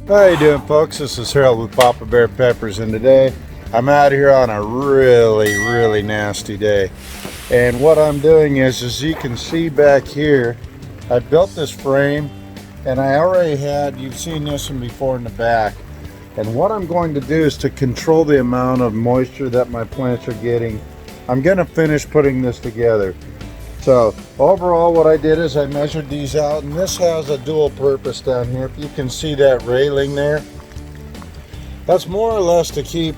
How you doing, folks? This is Harold with Papa Bear Peppers, and today I'm out here on a really nasty day. And what I'm doing is, as you can see back here, I built this frame, and I already had, you've seen this one before in the back. And what I'm going to do is to control the amount of moisture that my plants are getting. I'm going to finish putting this together. So overall, what I did is I measured these out, and this has a dual purpose down here. If you can see that railing there, that's more or less to keep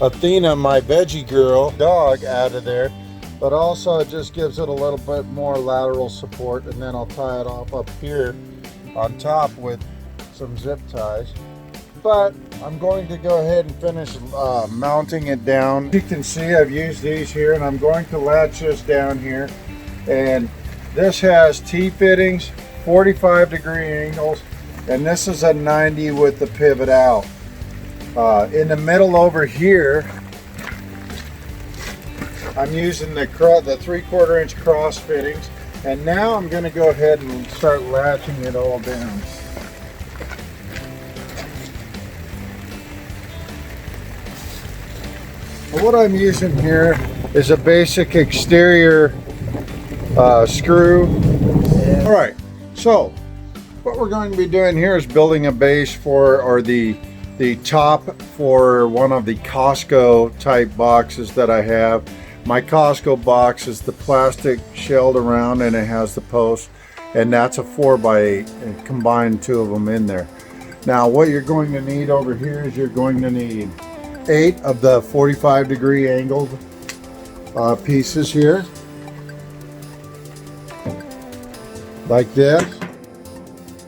Athena, my veggie girl dog, out of there, but also it just gives it a little bit more lateral support. And then I'll tie it off up here on top with some zip ties. But I'm going to go ahead and finish mounting it down. You can see I've used these here, and I'm going to latch this down here. And this has T-fittings, 45-degree angles, and this is a 90 with the pivot out. In the middle over here, I'm using the 3/4 inch cross fittings, and now I'm going to go ahead and start latching it all down. What I'm using here is a basic exterior screw. All right, so what we're going to be doing here is building a base for, or the top for one of the Costco type boxes that I have. My Costco box is the plastic shelled around, and it has the post, and that's a 4x8, and combined two of them in there. Now what you're going to need over here is you're going to need 8 of the 45-degree angled pieces here, like this.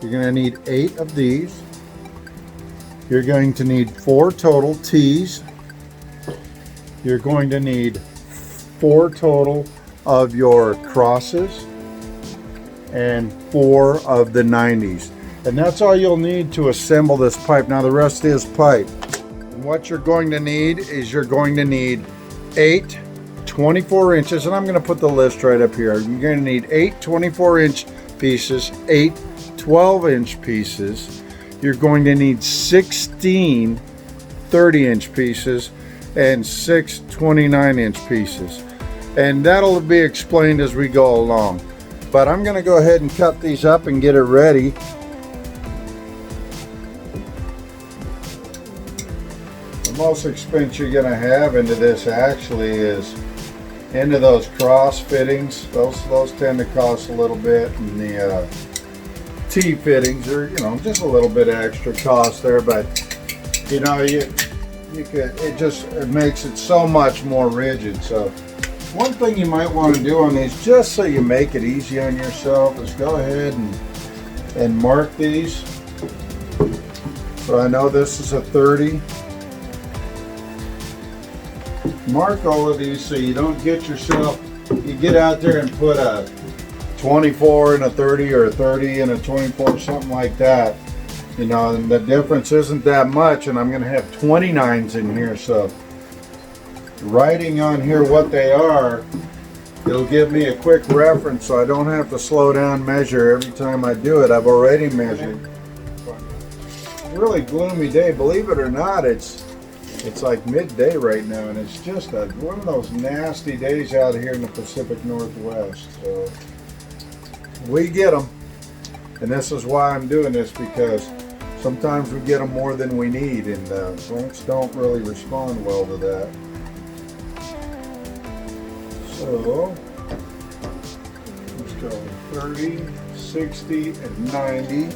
You're going to need 8 of these. You're going to need 4 total T's. You're going to need 4 total of your crosses and 4 of the 90s. And that's all you'll need to assemble this pipe. Now the rest is pipe. What you're going to need is you're going to need 8 24 inches, and I'm going to put the list right up here. You're going to need 8 24-inch pieces, 8 12-inch pieces. You're going to need 16 30-inch pieces, and 6 29-inch pieces. And that'll be explained as we go along. But I'm going to go ahead and cut these up and get it ready. Most expense you're going to have into this actually is into those cross fittings. Those tend to cost a little bit, and the T fittings are, just a little bit extra cost there. But you could, it makes it so much more rigid. So one thing you might want to do on these, just so you make it easy on yourself, is go ahead and mark these. So I know this is a 30. Mark all of these so you don't get yourself, you get out there and put a 24 and a 30, or a 30 and a 24, something like that. And the difference isn't that much, and I'm going to have 29s in here. So writing on here what they are, it'll give me a quick reference, so I don't have to slow down, measure every time I do it. I've already measured. Really gloomy day, believe it or not. It's like midday right now, and it's just one of those nasty days out here in the Pacific Northwest. So we get them, and this is why I'm doing this, because sometimes we get them more than we need, and plants don't really respond well to that. So let's go 30, 60, and 90.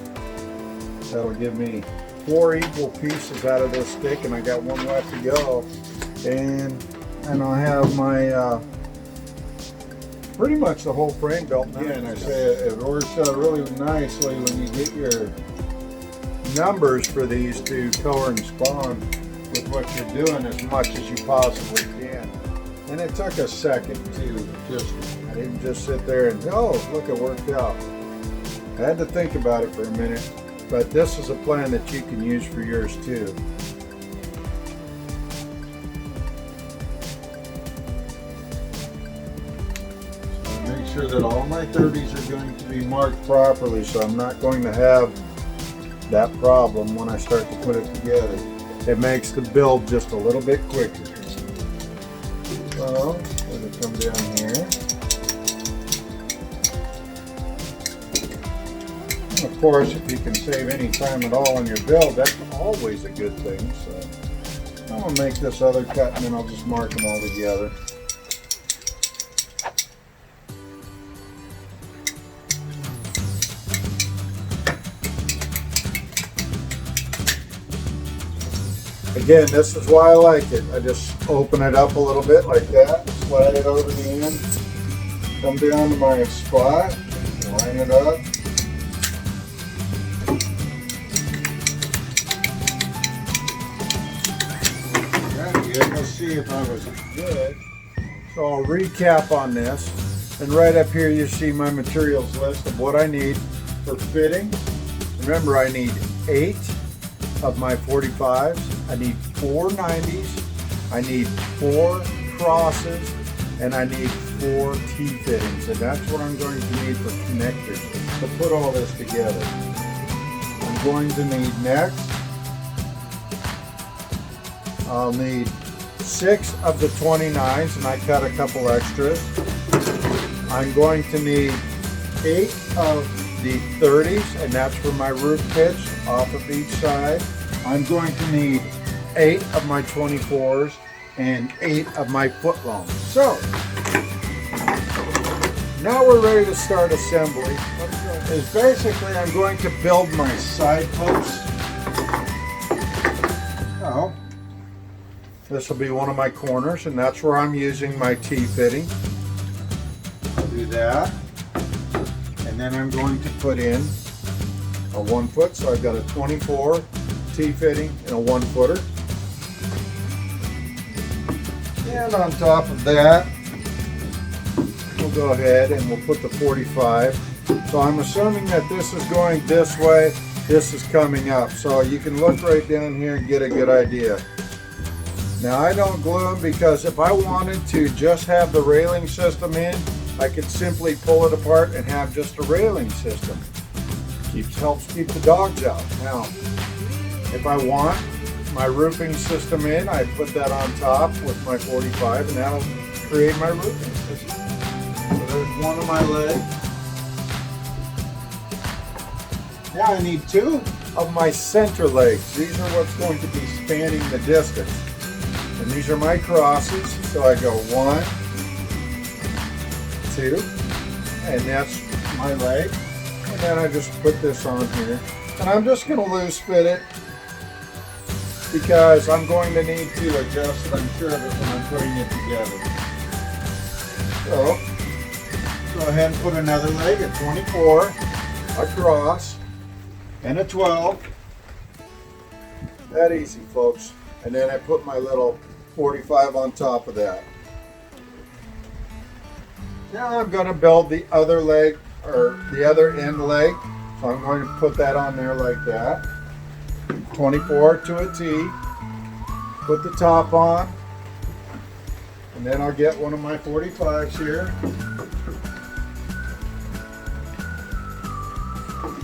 That'll give me 4 equal pieces out of this stick, and I got 1 left to go. And I'll have my pretty much the whole frame built. Again, I say it works out really nicely when you get your numbers for these to correspond with what you're doing as much as you possibly can. And it took a second to I didn't just sit there and, oh, look, it worked out. I had to think about it for a minute. But this is a plan that you can use for yours too. So make sure that all my 30s are going to be marked properly, so I'm not going to have that problem when I start to put it together. It makes the build just a little bit quicker. So, let it come down here. And of course, if you can save any time at all on your build, that's always a good thing. So, I'm going to make this other cut and then I'll just mark them all together. Again, this is why I like it. I just open it up a little bit like that, slide it over the end, come down to my spot, line it up. Very good. Let's see if I was good. So I'll recap on this. And right up here you see my materials list of what I need for fitting. Remember, I need 8 of my 45s. I need 4 90s, I need 4 crosses, and I need 4 T-fittings, and that's what I'm going to need for connectors to put all this together. I'm going to need next, I'll need 6 of the 29s, and I cut a couple extras. I'm going to need 8 of the 30s, and that's for my roof pitch off of each side. I'm going to need 8 of my 24s and 8 of my footlongs. So, now we're ready to start assembly. Is basically I'm going to build my side posts. So, this will be one of my corners, and that's where I'm using my T-fitting. I'll do that. And then I'm going to put in a 1 foot, so I've got a 24 T-fitting and a 1 footer. And on top of that, we'll go ahead and we'll put the 45. So I'm assuming that this is going this way, this is coming up. So you can look right down here and get a good idea. Now I don't glue them because if I wanted to just have the railing system in, I could simply pull it apart and have just a railing system. Helps keep the dogs out. Now, if I want my roofing system in, I put that on top with my 45 and that'll create my roofing system. So there's one of my legs. Now I need 2 of my center legs. These are what's going to be spanning the distance. And these are my crosses. So I go 1, 2, and that's my leg. And then I just put this on here. And I'm just going to loose fit it because I'm going to need to adjust, I'm sure of it, when I'm putting it together. So, go ahead and put another leg at 24 across and a 12. That easy, folks. And then I put my little 45 on top of that. Now I'm going to build the other leg, or the other end leg. So I'm going to put that on there like that. 24 to a T. Put the top on. And then I'll get one of my 45s here.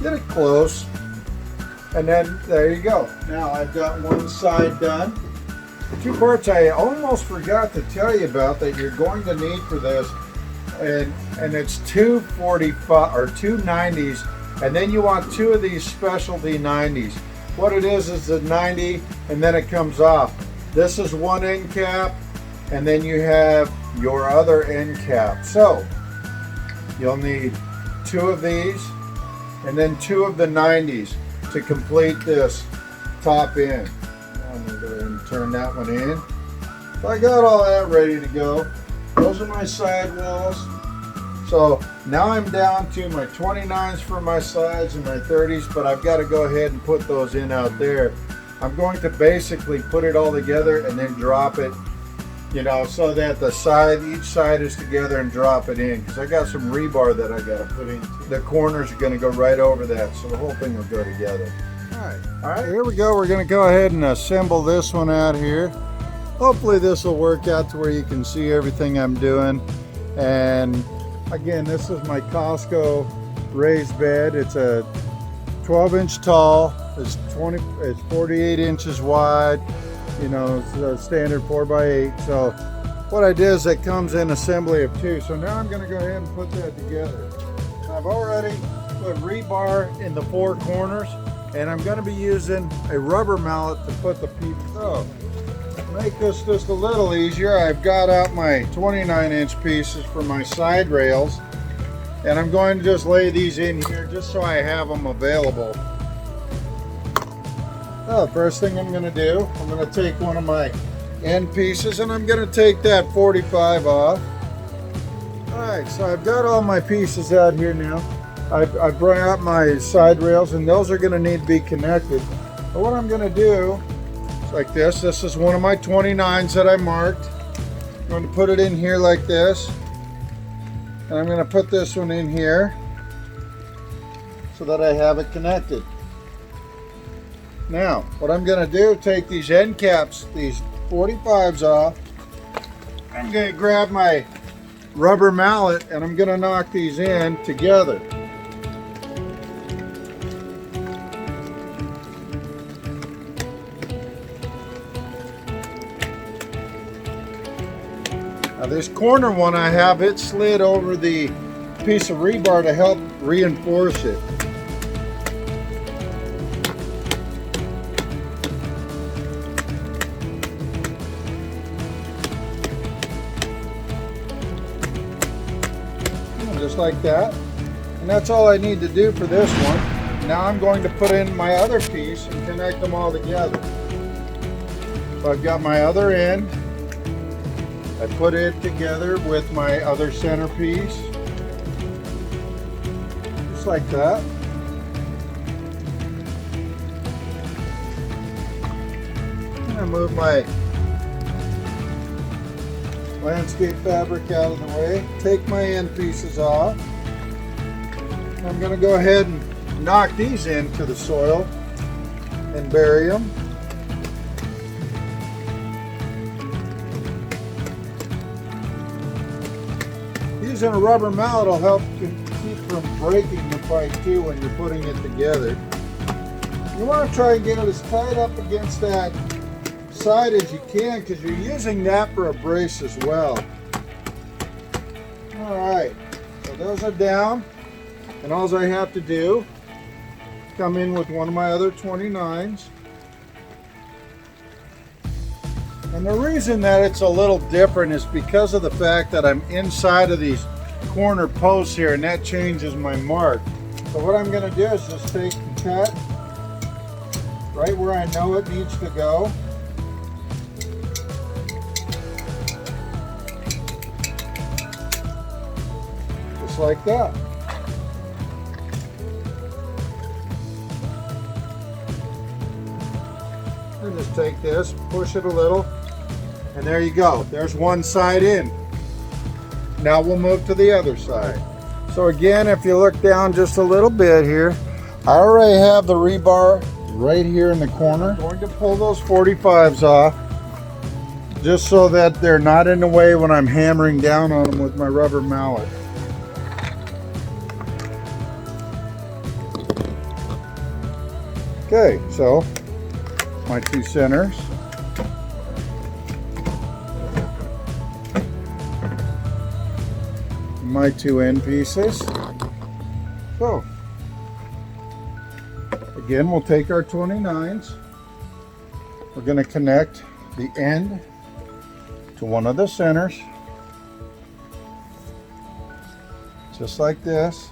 Get it close. And then there you go. Now I've got one side done. 2 parts I almost forgot to tell you about that you're going to need for this. And it's 2 45 or 2 90s, and then you want 2 of these specialty 90s. What it is the 90 and then it comes off. This is one end cap, and then you have your other end cap. So you'll need 2 of these and then 2 of the 90s to complete this top end. I'm going to go ahead and turn that one in. So I got all that ready to go. Those are my sidewalls. So now I'm down to my 29s for my sides and my 30s, but I've got to go ahead and put those in out there. I'm going to basically put it all together and then drop it, you know, so that the side, each side is together, and drop it in, because I got some rebar that I got to put in. The corners are going to go right over that, so the whole thing will go together. All right, here we go. We're going to go ahead and assemble this one out here. Hopefully this will work out to where you can see everything I'm doing. And again, this is my Costco raised bed. It's a 12-inch tall It's 48 inches wide. You know, it's a standard 4x8. So what I did is it comes in assembly of 2. So now I'm going to go ahead and put that together. I've already put rebar in the 4 corners, and I'm going to be using a rubber mallet to put the pieces. So to make this just a little easier, I've got out my 29-inch pieces for my side rails, and I'm going to just lay these in here just so I have them available. So the first thing I'm going to do, I'm going to take one of my end pieces and I'm going to take that 45 off. Alright, so I've got all my pieces out here now. I brought out my side rails, and those are going to need to be connected. But what I'm going to do is like this. This is one of my 29s that I marked. I'm going to put it in here like this. And I'm going to put this one in here so that I have it connected. Now, what I'm going to do, take these end caps, these 45s off. I'm going to grab my rubber mallet and I'm going to knock these in together. Now this corner one I have it slid over the piece of rebar to help reinforce it. Just like that. And that's all I need to do for this one. Now I'm going to put in my other piece and connect them all together. So I've got my other end. I put it together with my other center piece. Just like that. And I move my landscape fabric out of the way, take my end pieces off. I'm going to go ahead and knock these into the soil and bury them. Using a rubber mallet will help keep from breaking the pipe too when you're putting it together. You want to try and get it as tight up against that side as you can, because you're using that for a brace as well. Alright, so those are down, and all I have to do, come in with one of my other 29s. And the reason that it's a little different is because of the fact that I'm inside of these corner posts here, and that changes my mark. So what I'm going to do is just take and cut right where I know it needs to go. Like that. And just take this, push it a little, and there you go. There's one side in. Now we'll move to the other side. So again, if you look down just a little bit here, I already have the rebar right here in the corner. I'm going to pull those 45s off just so that they're not in the way when I'm hammering down on them with my rubber mallet. Okay, so my 2 centers. My 2 end pieces. So, again, we'll take our 29s. We're going to connect the end to one of the centers. Just like this.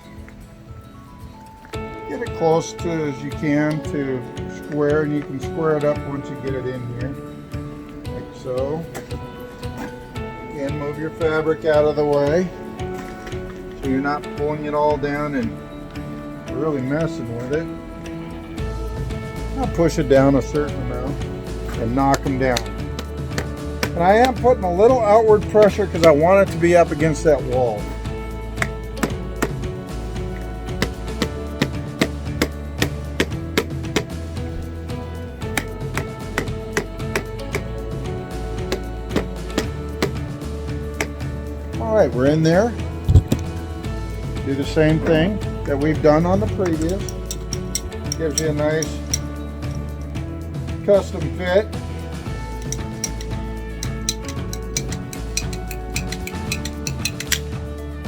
Get it close to as you can to square, and you can square it up once you get it in here, like so. Again, move your fabric out of the way so you're not pulling it all down and really messing with it. I'll push it down a certain amount and knock them down. And I am putting a little outward pressure because I want it to be up against that wall. Alright, we're in there. Do the same thing that we've done on the previous. Gives you a nice custom fit.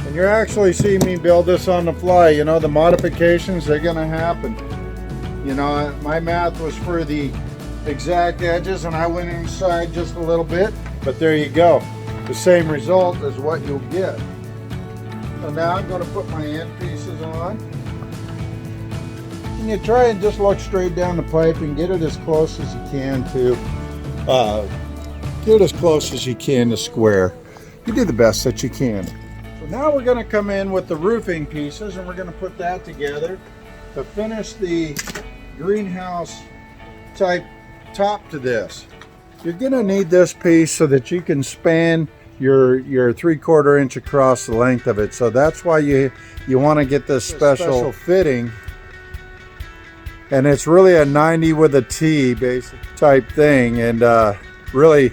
And you're actually seeing me build this on the fly. You know, the modifications, they're gonna happen. You know, my math was for the exact edges and I went inside just a little bit, but there you go. The same result is what you'll get. So now I'm going to put my end pieces on. And you try and just look straight down the pipe and get it as close as you can to square. You do the best that you can. So now we're going to come in with the roofing pieces and we're going to put that together to finish the greenhouse type top to this. You're going to need this piece so that you can span your 3/4 inch across the length of it. So that's why you want to get this special fitting, and it's really a 90 with a T basic type thing, and really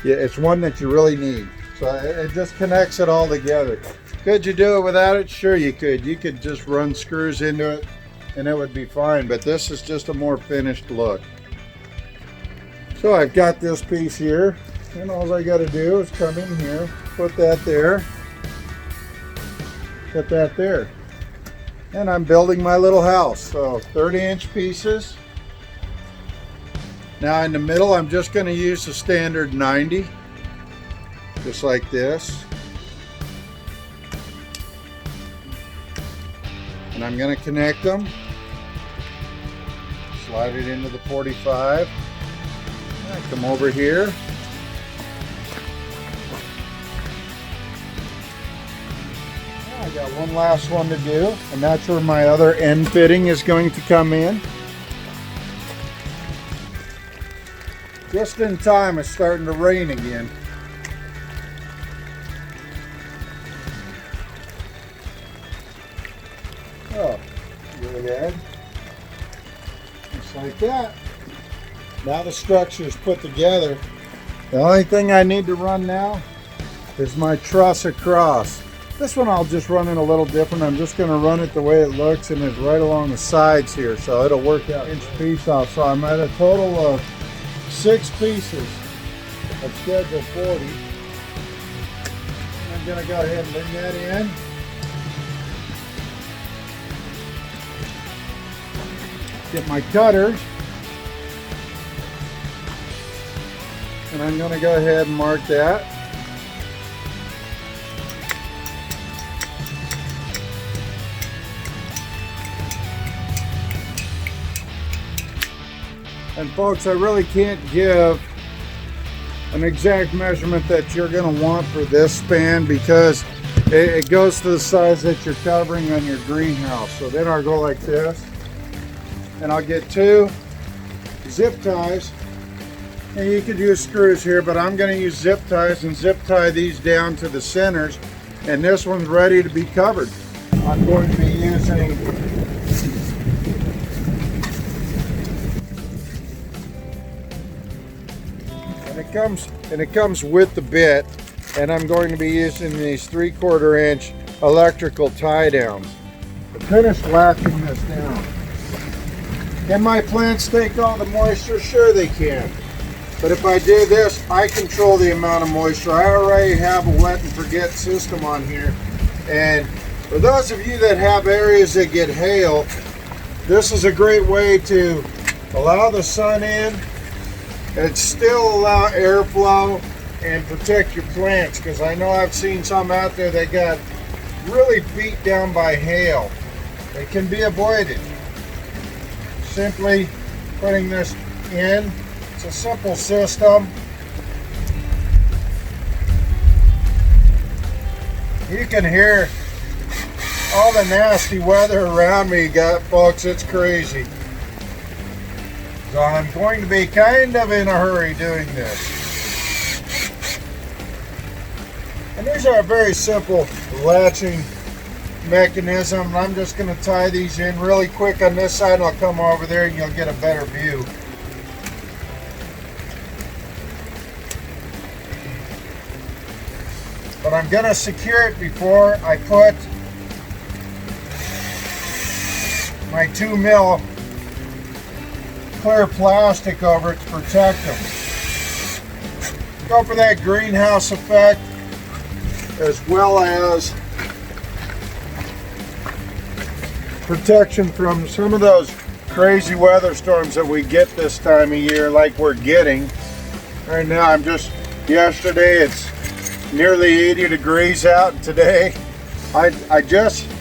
it's one that you really need. So it just connects it all together. Could you do it without it? Sure you could. You could just run screws into it and it would be fine, but this is just a more finished look. So I've got this piece here, and all I got to do is come in here, put that there, put that there, and I'm building my little house. So 30-inch pieces. Now in the middle, I'm just going to use the standard 90, just like this. And I'm going to connect them, slide it into the 45. I come over here. I got one last one to do, and that's where my other end fitting is going to come in. Just in time, it's starting to rain again. Oh, go ahead. Just like that. Now the structure is put together. The only thing I need to run now is my truss across. This one I'll just run it a little different. I'm just going to run it the way it looks, and it's right along the sides here, so it'll work out inch piece off. So I'm at a total of 6 pieces of schedule 40. I'm going to go ahead and bring that in. Get my cutter. And I'm going to go ahead and mark that. And folks, I really can't give an exact measurement that you're going to want for this span because it goes to the size that you're covering on your greenhouse. So then I'll go like this, and I'll get 2 zip ties. And you could use screws here, but I'm going to use zip ties and zip tie these down to the centers, and this one's ready to be covered. I'm going to be using and it comes with the bit, and I'm going to be using these 3/4 inch electrical tie downs to finish locking this down. Can my plants take all the moisture? Sure they can. But if I do this, I control the amount of moisture. I already have a wet and forget system on here. And for those of you that have areas that get hail, this is a great way to allow the sun in and still allow airflow and protect your plants. Because I know I've seen some out there that got really beat down by hail. It can be avoided. Simply putting this in. It's a simple system. You can hear all the nasty weather around me, folks. It's crazy. So I'm going to be kind of in a hurry doing this. And these are a very simple latching mechanism. I'm just going to tie these in really quick on this side, and I'll come over there and you'll get a better view. But I'm going to secure it before I put my 2 mil clear plastic over it to protect them. Go for that greenhouse effect, as well as protection from some of those crazy weather storms that we get this time of year, like we're getting. Right now, yesterday it's nearly 80 degrees out, and today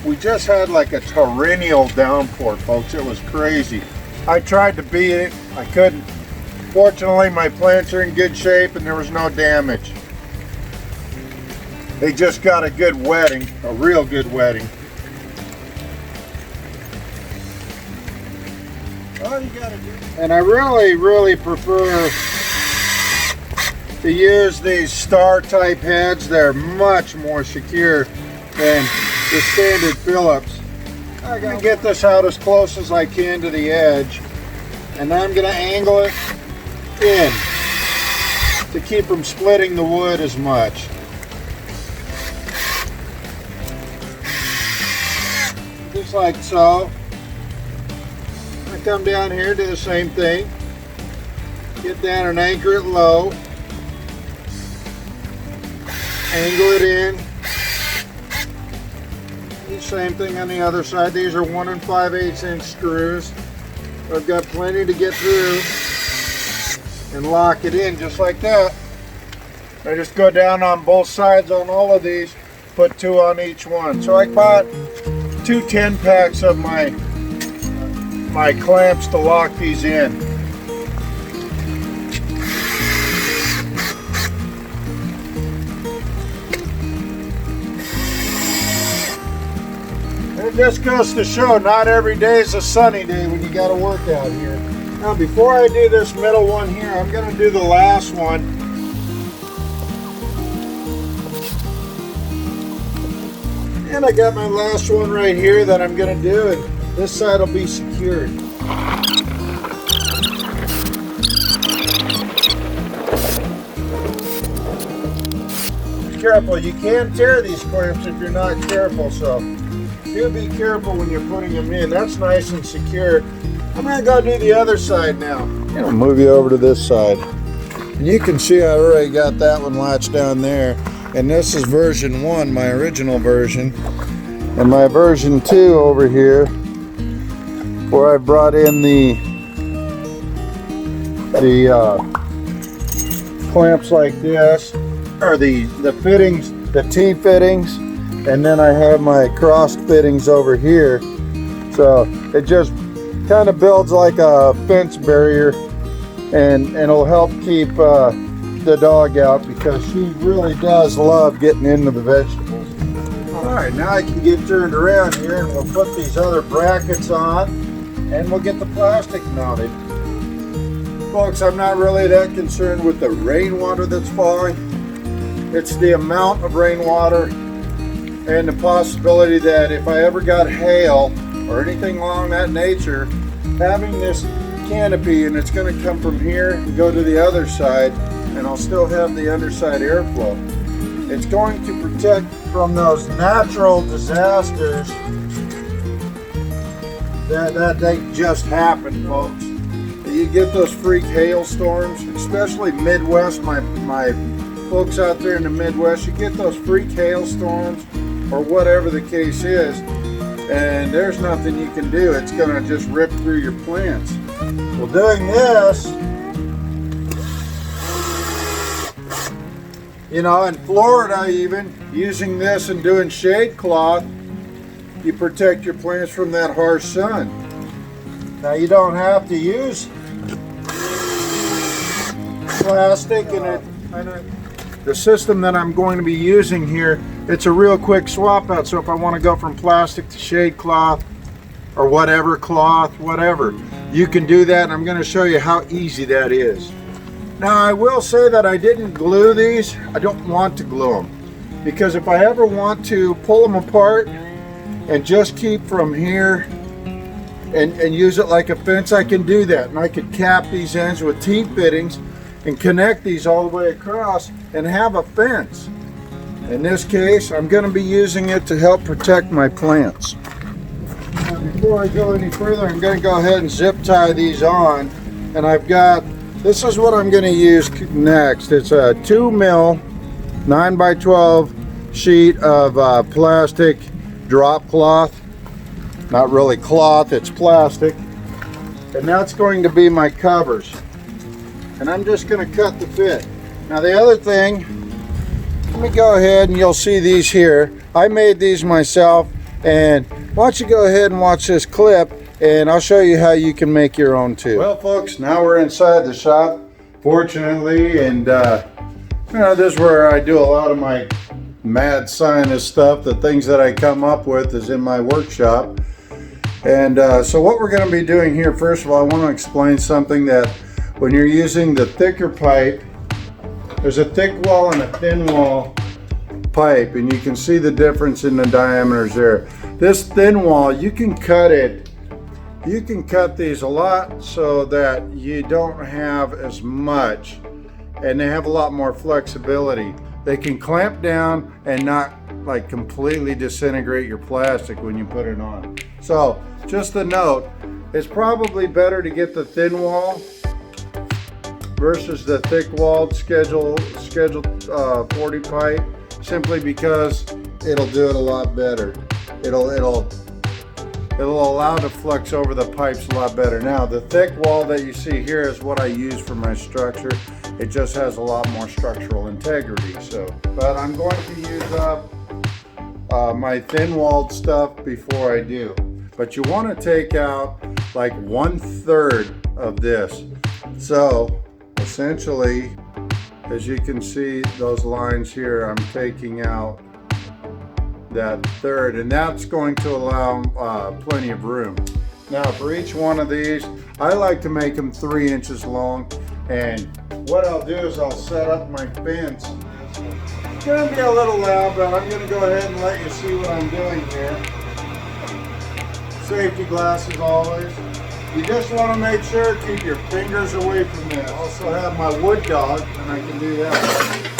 we just had like a torrential downpour, folks. It was crazy. I tried to beat it, I couldn't. Fortunately, my plants are in good shape and there was no damage. They just got a good wetting, a real good wetting. All you gotta do. And I really prefer to use these star type heads. They're much more secure than the standard Phillips. I'm gonna get this out as close as I can to the edge, and I'm gonna angle it in to keep from splitting the wood as much. Just like so. I come down here, do the same thing. Get down and anchor it low. Angle it in. The same thing on the other side. These are 1 5/8 inch screws. I've got plenty to get through and lock it in just like that. I just go down on both sides on all of these, put 2 on each one. So I bought 2 10-packs of my clamps to lock these in. It just goes to show not every day is a sunny day when you got to work out here. Now before I do this middle one here, I'm going to do the last one. And I got my last one right here that I'm going to do, and this side will be secured. Be careful, you can tear these clamps if you're not careful, so do be careful when you're putting them in. That's nice and secure. I'm going to go do the other side now. I'll move you over to this side. And you can see I already got that one latched down there. And this is version 1, my original version. And my version 2 over here, where I brought in the clamps like this, or the fittings, the T fittings, and then I have my crossed fittings over here. So it just kind of builds like a fence barrier, and it'll help keep the dog out, because she really does love getting into the vegetables. Alright, now I can get turned around here and we'll put these other brackets on and we'll get the plastic mounted. Folks, I'm not really that concerned with the rainwater that's falling. It's the amount of rainwater and the possibility that if I ever got hail or anything along that nature, having this canopy, and it's going to come from here and go to the other side, and I'll still have the underside airflow. It's going to protect from those natural disasters that they just happen, folks. You get those freak hailstorms, especially Midwest, my folks out there in the Midwest, you get those freak hailstorms or whatever the case is, and there's nothing you can do. It's going to just rip through your plants. Well, doing this, you know, in Florida even, using this and doing shade cloth, you protect your plants from that harsh sun. Now you don't have to use plastic in it. The system that I'm going to be using here, it's a real quick swap out. So if I want to go from plastic to shade cloth or whatever cloth, whatever, you can do that, and I'm going to show you how easy that is. Now I will say that I didn't glue these. I don't want to glue them, because if I ever want to pull them apart and just keep from here and use it like a fence, I can do that, and I could cap these ends with T-fittings and connect these all the way across and have a fence. In this case, I'm going to be using it to help protect my plants. Now, before I go any further, I'm going to go ahead and zip tie these on. and I've got, this is what I'm going to use next. It's a 2 mil 9x12 sheet of plastic drop cloth. Not really cloth, it's plastic. And that's going to be my covers. And I'm just going to cut the fit. Now the other thing, let me go ahead and you'll see these here. I made these myself, and why don't you go ahead and watch this clip and I'll show you how you can make your own too. Well folks, now we're inside the shop, fortunately, and you know, this is where I do a lot of my mad scientist stuff. The things that I come up with is in my workshop. And so what we're going to be doing here, first of all, I want to explain something, that when you're using the thicker pipe, there's a thick wall and a thin wall pipe, and you can see the difference in the diameters there. This thin wall, you can cut it, you can cut these a lot so that you don't have as much, and they have a lot more flexibility. They can clamp down and not like completely disintegrate your plastic when you put it on. So just a note, it's probably better to get the thin wall versus the thick walled schedule 40 pipe, simply because it'll do it a lot better. It'll allow to flex over the pipes a lot better. Now the thick wall that you see here is what I use for my structure. It just has a lot more structural integrity. So, but I'm going to use up my thin walled stuff before I do. But you want to take out like 1/3 of this. So essentially, as you can see those lines here, I'm taking out that third, and that's going to allow plenty of room. Now for each one of these, I like to make them 3 inches long, and what I'll do is I'll set up my fence. It's going to be a little loud, but I'm going to go ahead and let you see what I'm doing here. Safety glasses always. You just want to make sure, keep your fingers away from this. I also have my wood dog, and I can do that.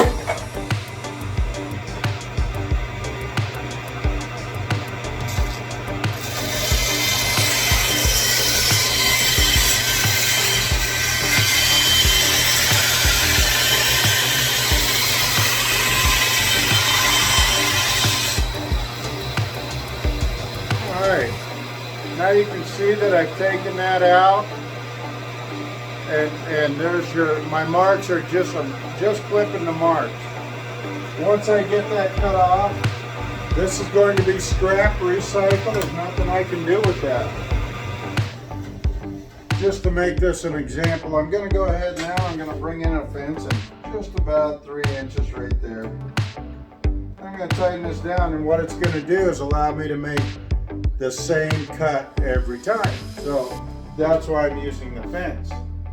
Now you can see that I've taken that out, and there's my marks are just, I'm just clipping the marks. Once I get that cut off, this is going to be scrap recycle. There's nothing I can do with that. Just to make this an example, I'm going to go ahead now, I'm going to bring in a fence, and just about 3 inches right there. I'm going to tighten this down, and what it's going to do is allow me to make the same cut every time. So that's why I'm using the fence.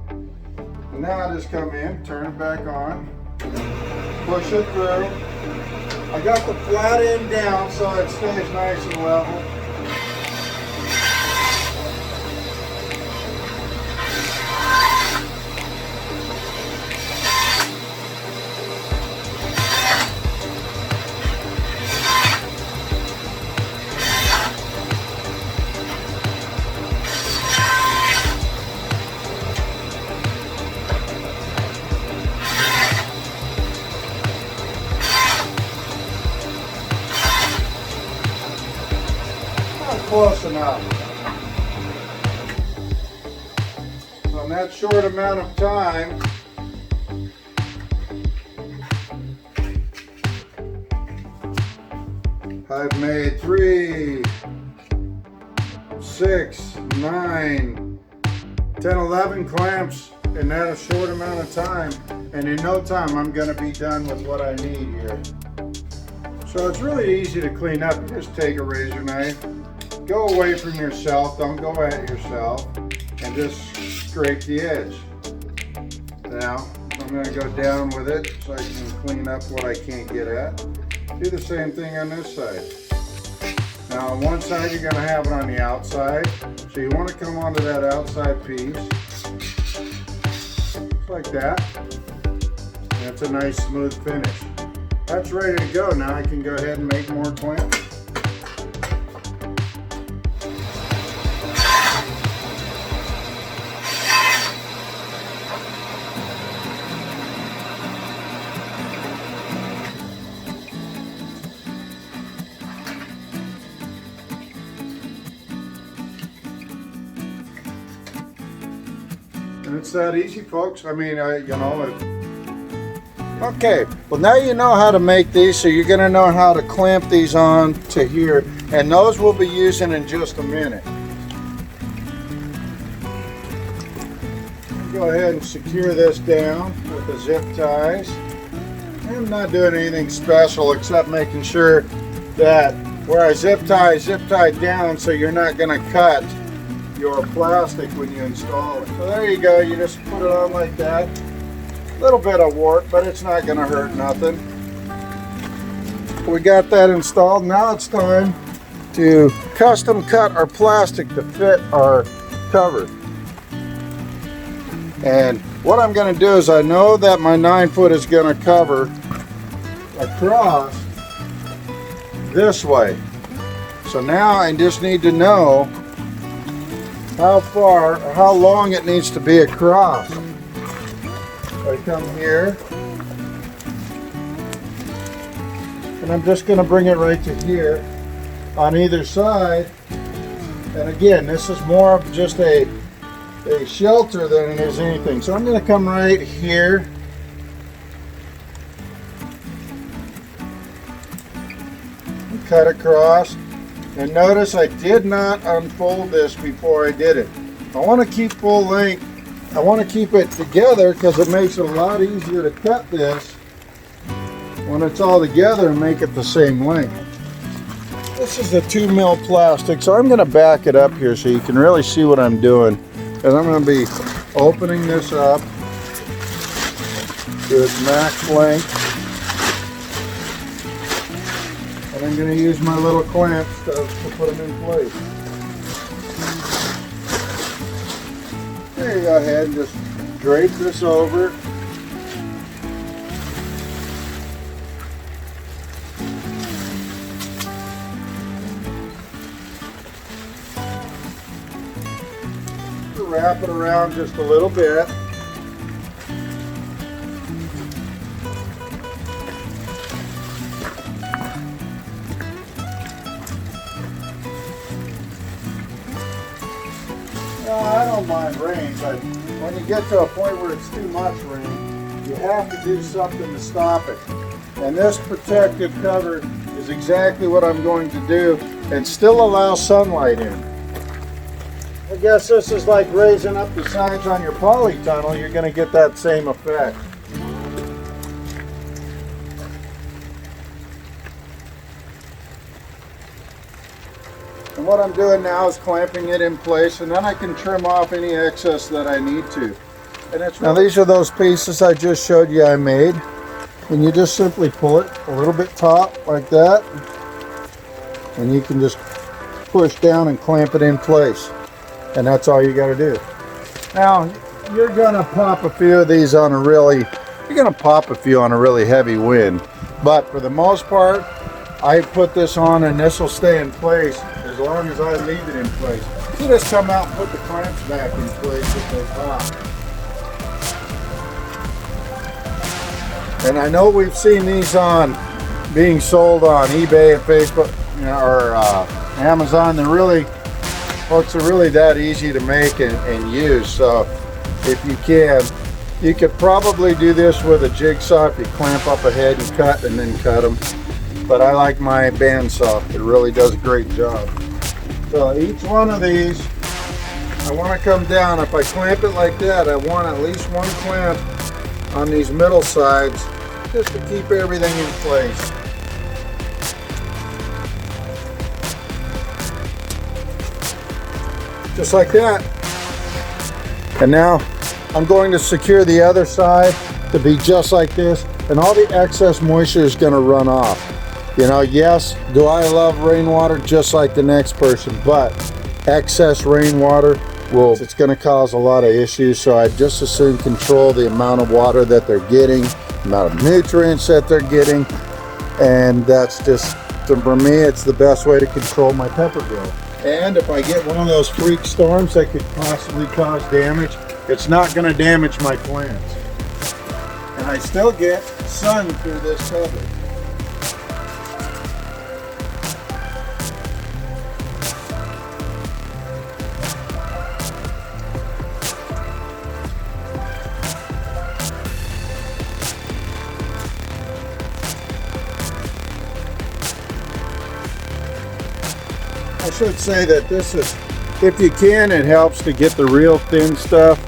And now I just come in, turn it back on, push it through. I got the flat end down so it stays nice and level. Close enough. So in that short amount of time, I've made 3, 6, 9, 10, 11 clamps in that short amount of time, and in no time I'm going to be done with what I need here. So it's really easy to clean up. You just take a razor knife, go away from yourself, don't go at yourself, and just scrape the edge. Now, I'm going to go down with it so I can clean up what I can't get at. Do the same thing on this side. Now on one side you're going to have it on the outside, so you want to come onto that outside piece, just like that. That's a nice smooth finish. That's ready to go. Now I can go ahead and make more clamps. And it's that easy, folks. I mean, okay, well now you know how to make these, so you're going to know how to clamp these on to here, and those we'll be using in just a minute. Go ahead and secure this down with the zip ties. I'm not doing anything special except making sure that where I zip tie down so you're not going to cut your plastic when you install it. So there you go, you just put it on like that. A little bit of warp, but it's not going to hurt nothing. We got that installed. Now it's time to custom cut our plastic to fit our cover. And what I'm going to do is, I know that my 9-foot is going to cover across this way. So now I just need to know how far or how long it needs to be across. So I come here, and I'm just going to bring it right to here on either side. And again, this is more of just a shelter than it is anything. So I'm going to come right here. And cut across. And notice I did not unfold this before I did it. I want to keep full length. I want to keep it together because it makes it a lot easier to cut this when it's all together and make it the same length. This is the 2 mil plastic, so I'm going to back it up here so you can really see what I'm doing. And I'm going to be opening this up to its max length. And I'm going to use my little clamps to put them in place. There you go ahead and just drape this over. Wrap it around just a little bit. I don't mind rain, but when you get to a point where it's too much rain, you have to do something to stop it. And this protective cover is exactly what I'm going to do and still allow sunlight in. I guess this is like raising up the sides on your polytunnel. You're going to get that same effect. And what I'm doing now is clamping it in place, and then I can trim off any excess that I need to. And it's now these are those pieces I just showed you I made. And you just simply pull it a little bit taut like that. And you can just push down and clamp it in place. And that's all you got to do. Now, you're going to pop a few of these on a really heavy wind. But for the most part, I put this on and this will stay in place as long as I leave it in place. You just come out and put the clamps back in place if they pop. And I know we've seen these being sold on eBay and Facebook, or Amazon. They're really, folks, are really that easy to make and use. So if you can, you could probably do this with a jigsaw if you clamp up ahead and cut and then cut them. But I like my bandsaw. It really does a great job. So each one of these, I want to come down. If I clamp it like that, I want at least one clamp on these middle sides just to keep everything in place. Just like that. And now I'm going to secure the other side to be just like this, and all the excess moisture is going to run off. You know, yes, do I love rainwater just like the next person, but excess rainwater it's going to cause a lot of issues. So I just as soon control the amount of water that they're getting, the amount of nutrients that they're getting, and that's just, for me, it's the best way to control my pepper growth. And if I get one of those freak storms that could possibly cause damage, it's not going to damage my plants. And I still get sun through this cover. I should say that this is, if you can, it helps to get the real thin stuff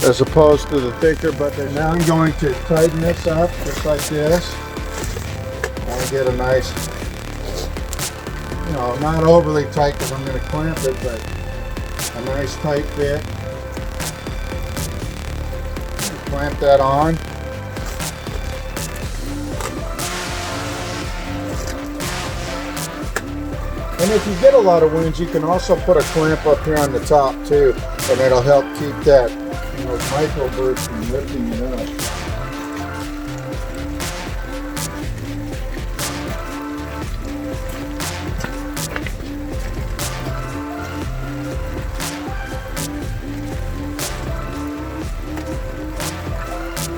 as opposed to the thicker, but now I'm going to tighten this up just like this. I'll get a nice, you know, not overly tight because I'm going to clamp it, but a nice tight fit. Clamp that on. And if you get a lot of winds, you can also put a clamp up here on the top too, and it'll help keep that, you know, microburst from lifting it up.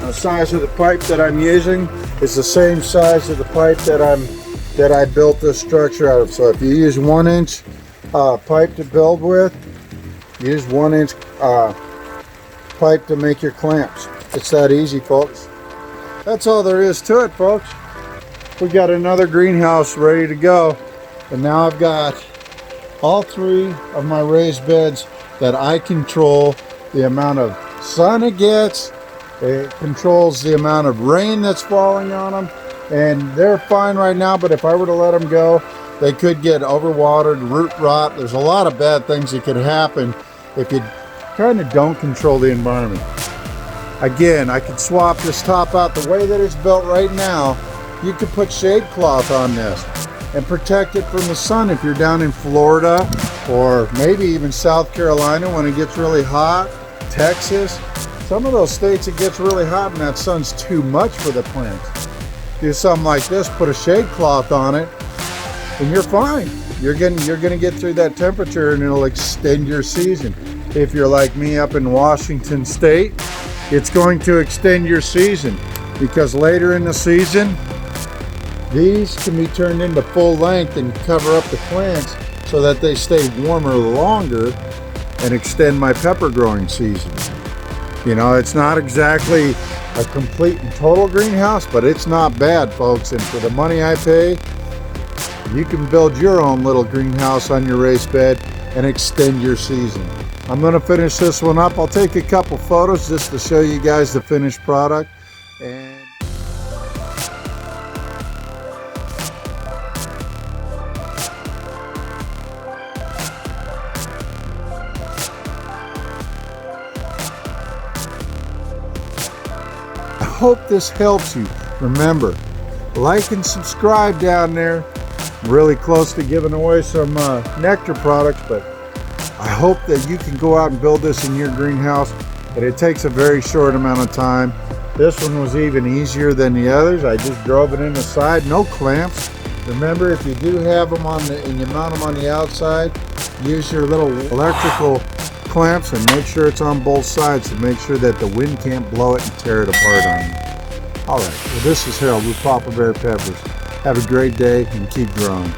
The size of the pipe that I'm using is the same size of the pipe that I built this structure out of. So if you use 1-inch pipe to build with, use 1-inch pipe to make your clamps. It's that easy, folks. That's all there is to it, folks. We got another greenhouse ready to go, and now I've got all 3 of my raised beds that I control the amount of sun it gets. It controls the amount of rain that's falling on them, and they're fine right now, but if I were to let them go, they could get overwatered, root rot. There's a lot of bad things that could happen if you kind of don't control the environment. Again, I could swap this top out the way that it's built right now. You could put shade cloth on this and protect it from the sun if you're down in Florida or maybe even South Carolina when it gets really hot, Texas. Some of those states it gets really hot and that sun's too much for the plants. Do something like this, put a shade cloth on it, and you're fine. You're gonna get through that temperature and it'll extend your season. If you're like me up in Washington State, it's going to extend your season because later in the season, these can be turned into full length and cover up the plants so that they stay warmer longer and extend my pepper growing season. You know, it's not exactly a complete and total greenhouse, but it's not bad, folks. And for the money I pay, you can build your own little greenhouse on your raised bed and extend your season. I'm going to finish this one up. I'll take a couple photos just to show you guys the finished product. And I hope this helps you. Remember, like and subscribe down there. I'm really close to giving away some nectar products, but I hope that you can go out and build this in your greenhouse, but it takes a very short amount of time. This one was even easier than the others. I just drove it in the side, no clamps. Remember, if you do have them on and you mount them on the outside, use your little electrical clamps and make sure it's on both sides to make sure that the wind can't blow it and tear it apart on you. All right, well, this is Harold with Papa Bear Peppers. Have a great day and keep growing.